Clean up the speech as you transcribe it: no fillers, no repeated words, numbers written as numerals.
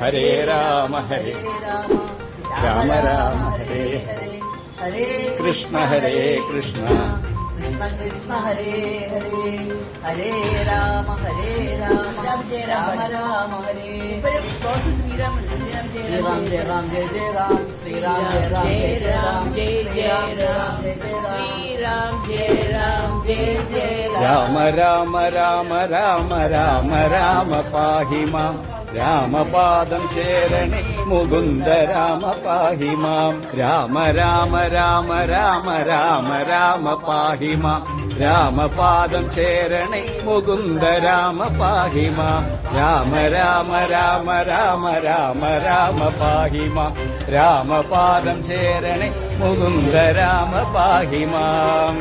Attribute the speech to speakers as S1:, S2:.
S1: ഹരേ രാമ ഹരേ രാമ രാമ ഹരേ ഹരേ ഹരേ കൃഷ്ണ ഹരേ കൃഷ്ണ കൃഷ്ണ കൃഷ്ണ ഹരേ ഹരേ ഹരേ രാമ രാമ രാമ ഹരേ ശ്രീറാം ജയ രാം ജയ ജയ രാം ശ്രീറാം ജയ രാം ജയ ജയ രാം ജയ ജയ രാം ശ്രീറാം ജയ രാം ജയ ജയ രാമ രാമ രാമ രാമ രാമ രാമ പാഹി മാം രാമപാദം ചേരണേ മുകുന്ദ രാമ പാഹി മാം രാമ രാമ രാമ രാമ രാമ രാമ പാഹി മാം രാമപാദം ചേരണേ മുകുന്ദ രാമ പാഹി മാം രാമ രാമ രാമ രാമ രാമ രാമ പാഹി മാം രാമപാദം ചേരണേ മുകുന്ദ രാമ പാഹി മാം